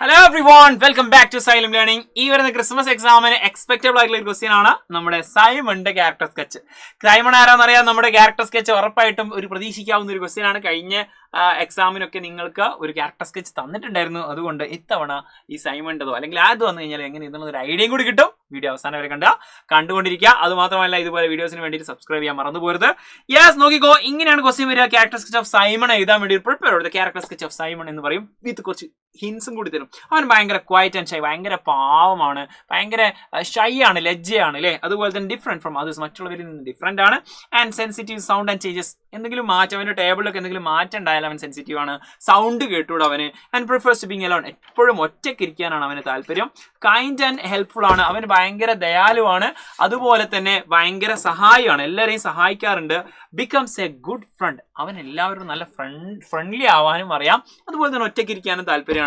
Hello everyone, welcome back to Xylem learning. ഈ വരുന്ന Christmas എക്സാമിന് എക്സ്പെക്റ്റബിൾ ആയിട്ടുള്ള ഒരു ക്വസ്റ്റ്യൻ ആണ് നമ്മുടെ സൈമണിന്റെ ക്യാരക്ടർ സ്കെച്ച്. സൈമൺ ആരാന്നറിയാം, നമ്മുടെ ക്യാരക്ടർ സ്കെച്ച് ഉറപ്പായിട്ടും ഒരു പ്രതീക്ഷിക്കാവുന്ന ഒരു ക്വസ്റ്റ്യൻ ആണ്. കഴിഞ്ഞ എക്സാമിനൊക്കെ നിങ്ങൾക്ക് ഒരു ക്യാരക്ടർ സ്കെച്ച് തന്നിട്ടുണ്ടായിരുന്നു. അതുകൊണ്ട് ഇത്തവണ ഈ സൈമണിൻ്റെതോ അല്ലെങ്കിൽ അത് വന്നു കഴിഞ്ഞാൽ എങ്ങനെ ഇതെന്നൊരു ഐഡിയയും കൂടി കിട്ടും. വീഡിയോ അവസാനം വരെ കണ്ടുകൊണ്ടിരിക്കുക. അത് മാത്രമല്ല, ഇതുപോലെ വീഡിയോസിന് വേണ്ടിയിട്ട് സബ്സ്ക്രൈബ് ചെയ്യാൻ മറന്നു പോരുത്. യെസ്, നോക്കിക്കോ, ഇങ്ങനെയാണ് ക്വസ്റ്റ്യൻ വരിക. ക്യാരക്ടർ സ്കെച്ച് ഓഫ് സൈമൺ എഴുതാൻ വേണ്ടി prepare character sketch of Simon എന്ന് പറയും. വിത്ത് കുറച്ച് ഹിൻസും കൂടി തരും. അവൻ ഭയങ്കര ക്വയറ്റ് ആൻഡ് ഷൈ, ഭയങ്കര പാവമാണ്, ഭയങ്കര ഷൈ ആണ്, ലജ്ജയാണ് അല്ലേ. അതുപോലെ തന്നെ ഡിഫറെന്റ് ഫ്രം അതേഴ്സ്, മറ്റുള്ളവരിൽ നിന്ന് ഡിഫറെന്റ് ആണ്. And sensitive sound and changes, എന്തെങ്കിലും മാറ്റം, അവൻ്റെ ടേബിളിലൊക്കെ എന്തെങ്കിലും മാറ്റം ഉണ്ടായാലും അവൻ സെൻസിറ്റീവ് ആണ്. സൗണ്ട് കേട്ടൂടെ അവന്. And prefers to being alone, എപ്പോഴും ഒറ്റയ്ക്ക് ഇരിക്കാനാണ് അവന് താല്പര്യം. കൈൻഡ് ആൻഡ് ഹെൽപ്ഫുൾ ആണ്, അവന് ഭയങ്കര ദയാലുവാണ്. അതുപോലെ തന്നെ ഭയങ്കര സഹായിയാണ്, എല്ലാവരെയും സഹായിക്കാറുണ്ട്. ബിക്കംസ് എ ഗുഡ് ഫ്രണ്ട്, അവൻ എല്ലാവരും നല്ല ഫ്രണ്ട്ലി ആവാനും അറിയാം. അതുപോലെ തന്നെ ഒറ്റയ്ക്ക് ഇരിക്കാനും താല്പര്യമാണ്.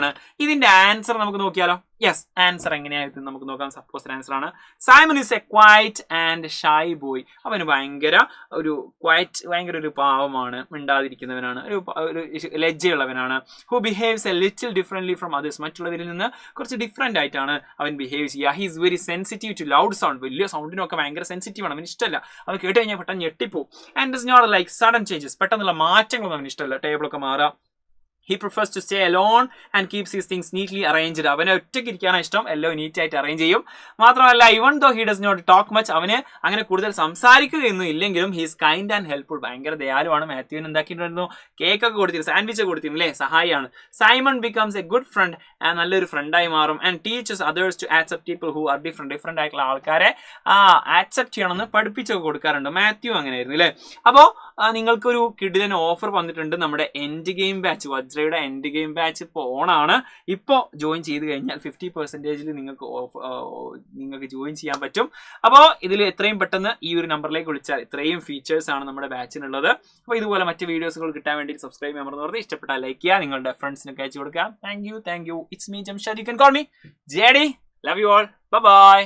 ഇതിന്റെ ആൻസർ നമുക്ക് നോക്കിയാലോ. യെസ്, ആൻസർ എങ്ങനെയായിരുന്നു നമുക്ക് നോക്കാം. സപ്പോസ് ആൻസർ ആണ് Simon is a quiet and shy boy. അവന് ഭയങ്കര ഒരു പാവമാണ്, മിണ്ടാതിരിക്കുന്നവനാണ്, ഒരു ലജ്ജയുള്ളവനാണ്. Who behaves a little differently from others, മറ്റുള്ളവരിൽ നിന്ന് കുറച്ച് ഡിഫറെന്റ് ആയിട്ടാണ് അവൻ ബിഹേവ് ചെയ്യുക. He is very sensitive to loud sound, വലിയ സൗണ്ടിനൊക്കെ ഭയങ്കര സെൻസിറ്റീവ് ആണ്, അവന് ഇഷ്ടമല്ല. അവൻ കേട്ട് കഴിഞ്ഞാൽ പെട്ടെന്ന് ഞെട്ടിപ്പോവും. And is not like sudden changes, പെട്ടെന്നുള്ള മാറ്റങ്ങളൊന്നും അവന് ഇഷ്ടമല്ല. ടേബിളൊക്കെ മാറാം. He prefers to stay alone and keeps his things neatly arranged. അവനെ ഒറ്റയ്ക്ക് ഇരിക്കാനാണ് ഇഷ്ടം, എല്ലാം നീറ്റ് ആയിട്ട് അറേഞ്ച് ചെയ്യും. മാത്രമല്ല, even though he does not talk much, അവന് അങ്ങനെ കൂടുതൽ സംസാരിക്കുകയൊന്നും ഇല്ലെങ്കിലും he is kind and helpful, ഭയങ്കര ദയാലുവാണ്. മാത്യുവിന് എന്താക്കിയിട്ടുണ്ടായിരുന്നു, കേക്കൊക്കെ കൊടുത്തിരുന്നു, സാൻഡ്വിച്ച് കൊടുത്തിരുന്നു അല്ലേ, സഹായിയാണ്. Simon becomes a good friend, നല്ലൊരു ഫ്രണ്ടായി മാറും. and teaches others to accept people who are different ആയിട്ടുള്ള ആൾക്കാരെ ആക്സെപ്റ്റ് ചെയ്യണമെന്ന് പഠിപ്പിച്ചൊക്കെ കൊടുക്കാറുണ്ട്. മാത്യു അങ്ങനെയായിരുന്നു അല്ലേ. അപ്പോൾ നിങ്ങൾക്കൊരു കിഡിലൻ ഓഫർ വന്നിട്ടുണ്ട്. നമ്മുടെ എൻഡ് ഗെയിം ബാച്ച്, വജ്രയുടെ എൻഡ് ഗെയിം ബാച്ച് ഇപ്പോൾ ഓണാണ്. ഇപ്പോൾ ജോയിൻ ചെയ്ത് കഴിഞ്ഞാൽ 50% നിങ്ങൾക്ക് ജോയിൻ ചെയ്യാൻ പറ്റും. അപ്പോൾ ഇതിൽ എത്രയും പെട്ടെന്ന് ഈ ഒരു നമ്പറിലേക്ക് വിളിച്ചാൽ ഇത്രയും ഫീച്ചേഴ്സ് ആണ് നമ്മുടെ ബാച്ചിനുള്ളത്. അപ്പോൾ ഇതുപോലെ മറ്റ് വീഡിയോസുകൾ കിട്ടാൻ വേണ്ടി സബ്സ്ക്രൈബ് ചെയ്യാൻ മറന്നു. ഇഷ്ടപ്പെട്ടാൽ ലൈക്ക് ചെയ്യുക, നിങ്ങളുടെ ഫ്രണ്ട്സിനൊക്കെ അയച്ചു കൊടുക്കുക. Thank you. It's me Jamshad. You can call me JD. Love you all. By.